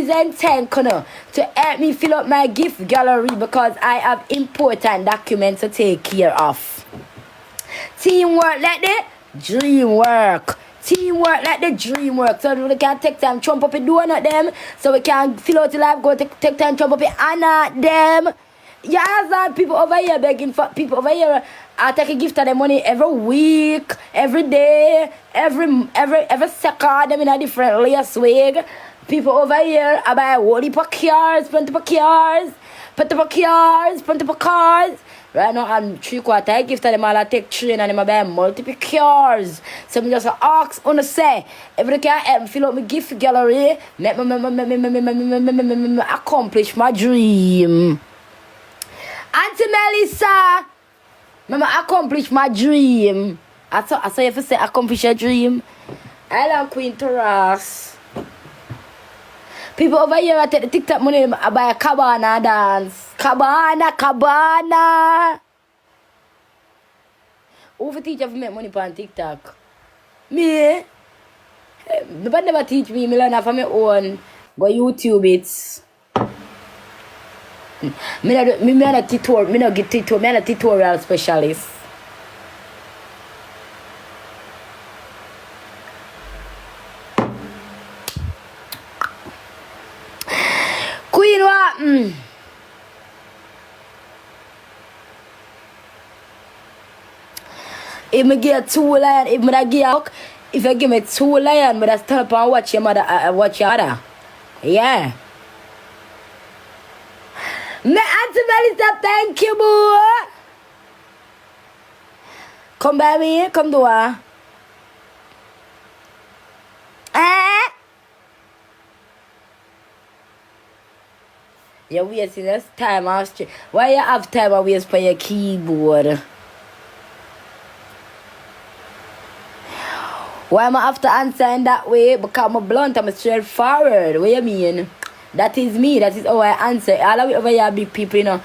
please and thank you to help me fill up my gift gallery because I have important documents to take care of. Teamwork like the dream work. Teamwork like the dream work. So we can take time, trump up a donut them. So we can fill out the life, go take time, trump up a honor them. Yes, people over here begging for people over here. I take a gift of them money every week, every day, every second. Them in a different layer swag. People over here, I buy a whole heap of cars, plenty of cars. Right now, I'm 3/4. I give to them all, I take train and them I buy multiple cars. So I just ask on the say, every can help me fill up my gift gallery, make me accomplish my dream. Auntie Melissa, I accomplish my dream. I saw you say accomplish your dream. I love Queen Taurus. People over here, I take the TikTok money, I buy a cabana dance. Cabana. Who for teach you to make money on TikTok? Me? Nobody never teach me. I learn it from my own. Go YouTube it. I'm not a tutorial specialist. Queen what? If I get 2 lions, if I give me 2 lions, but I stand up and watch your mother, watch your other. Yeah. My Auntie Melissa, thank you, boo. Come by me, come to her. You're wasting this time off street. Why you have time to waste for your keyboard? Why am I have to answer in that way? Because I'm blunt, I'm straightforward. What you mean? That is me. That is how I answer. All of it over here, big people, you know.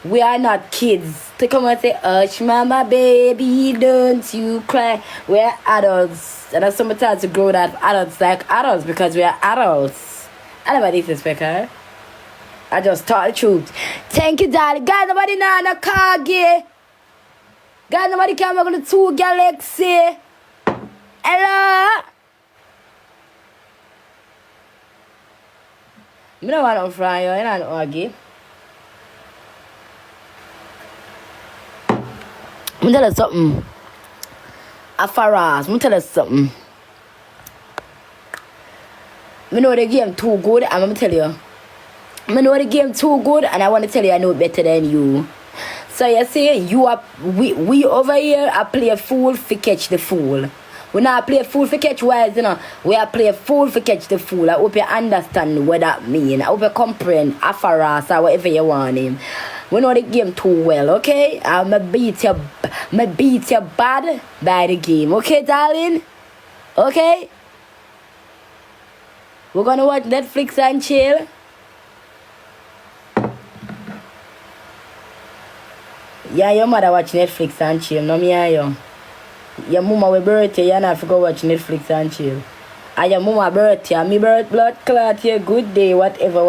We are not kids. To come and say, hush, mama, baby, don't you cry. We're adults. And that's sometimes to grow that adults like adults because we are adults. I never disrespect her. I just tell the truth. Thank you, darling. Guys, nobody know no car gay. Guys, nobody can make the 2 galaxy. Hello? I don't want to fry you. I don't argue. I'm tell you something. Afaras, I'm tell you something. I know the game too good, I'm going to tell you. I know the game too good, and I want to tell you I know it better than you. So you see, we over here, I play a fool for catch the fool. We not play a fool for catch wise, you know. We are play a fool for catch the fool. I hope you understand what that means. I hope you comprehend Afaras or whatever you want him. We know the game too well, okay? I'ma beat you bad by the game, okay, darling? Okay? We're gonna watch Netflix and chill. Yeah, your mother watch Netflix and chill, no me and you. Your mama will birthday, you not forget watch Netflix and chill. And your mama birthday, and me birth blood clot, your good day, whatever.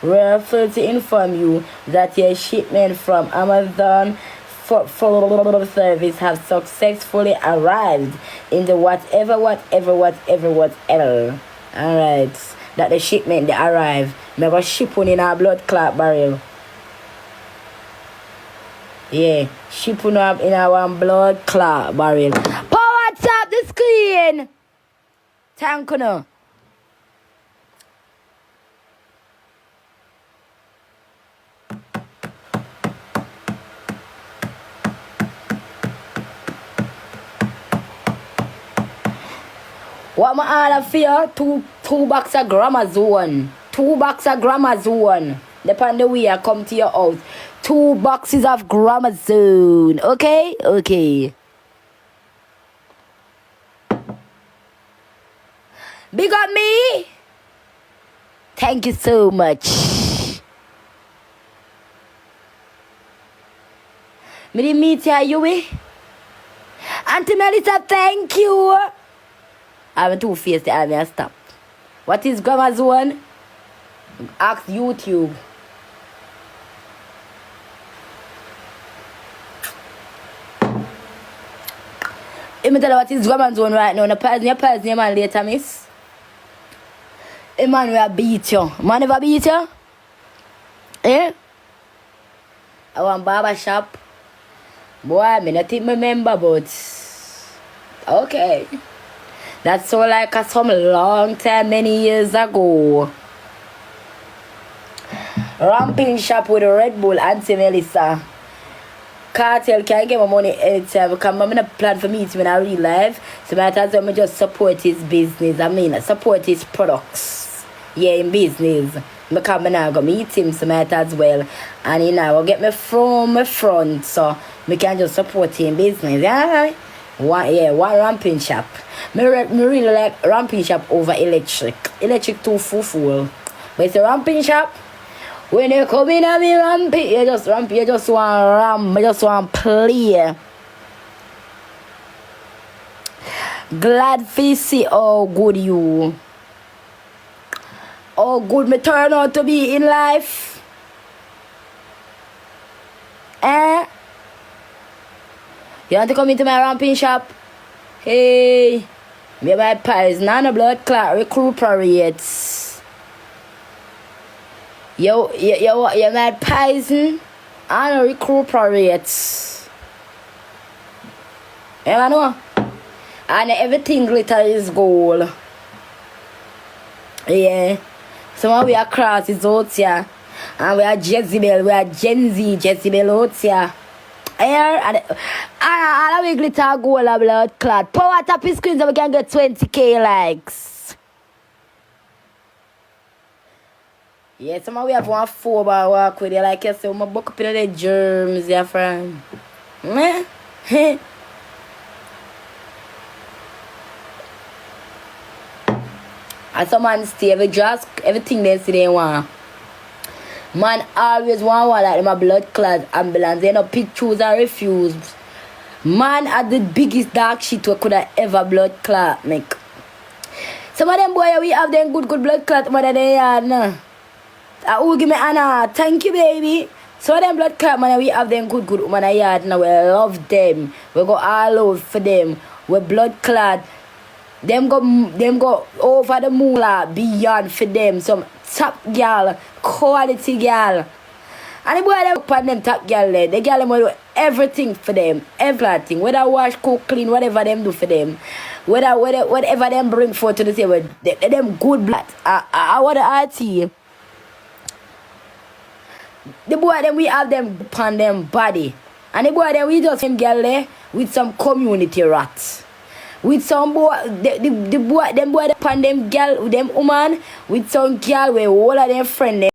We're full to inform you that your shipment from Amazon for service have successfully arrived in the whatever. Alright. That the shipment they arrive. Me go ship one in our blood clot barrel. Yeah, she put up in our blood clot barrel. Power tap the screen. Thank you. No. What my all of you? Two box of grammar zone. 2 box of grammar zone. Depend on the way I come to your house. 2 boxes of grammar zone. Okay? Okay. Big up me. Thank you so much. Me didn't meet you, Auntie Melissa, thank you. I'm 2-faced, I stop. What is grammar zone? Ask YouTube. Let me tell you what is woman's zone right now. Your man later, miss. A man will beat you. Man never beat you? Eh? I want barber shop. Boy, I mean, I think remember, but okay. That's so like some long time, many years ago. Ramping shop with a Red Bull, Auntie Melissa. Cartel can't get my money anytime because I'm not plan for meeting in a real life. So might as well just support his business. I mean, support his products. Yeah, in business. Because I'm not going to meet him, so might as well. And you know, I'll get me from my front, so I can just support him business. Yeah, one ramping shop. Me really like ramping shop over electric. Electric too full. But it's a ramping shop. When you come in and me ramp, you just want ram, you just want play. Glad to see how good you. How good me turn out to be in life. Eh? You want to come into my ramping shop? Hey, me my pies, none blood clot recuperates. Yo, mad poison and recuperates. You know? And everything glitter is gold. Yeah. So we are cross is out here. And we are Jezebel, we are Gen Z, Jezebel out here. Here and all we glitter gold and blood clot. Power tap his screen so we can get 20k likes. Yeah, some we have one 4-bar walk with you, like you say, we book up in the germs, yeah, friend. Meh? And some man stay, everything they see they want. Man always want one like them a blood clot ambulance, they no pick, choose or refuse. Man had the biggest dark shit we could have ever blood clot make. Some of them boy we have them good blood clot more than they had, nah. Who give me Anna? Thank you, baby. So them blood clot man, we have them good woman a yard now. We love them. We go all out for them. We blood clot. Them go over the moolah beyond for them. Some top girl, quality girl. And the boy them upon them top girl there. The girl them will do everything for them. Everything. Whether wash, cook, clean, whatever them do for them. Whatever them bring forth to the table. Them good blood. I want to RT. The boy them we have them upon them body. And the boy them we just them girl there with some community rats. With some boy the boy them upon them girl with them woman with some girl where all of them friend them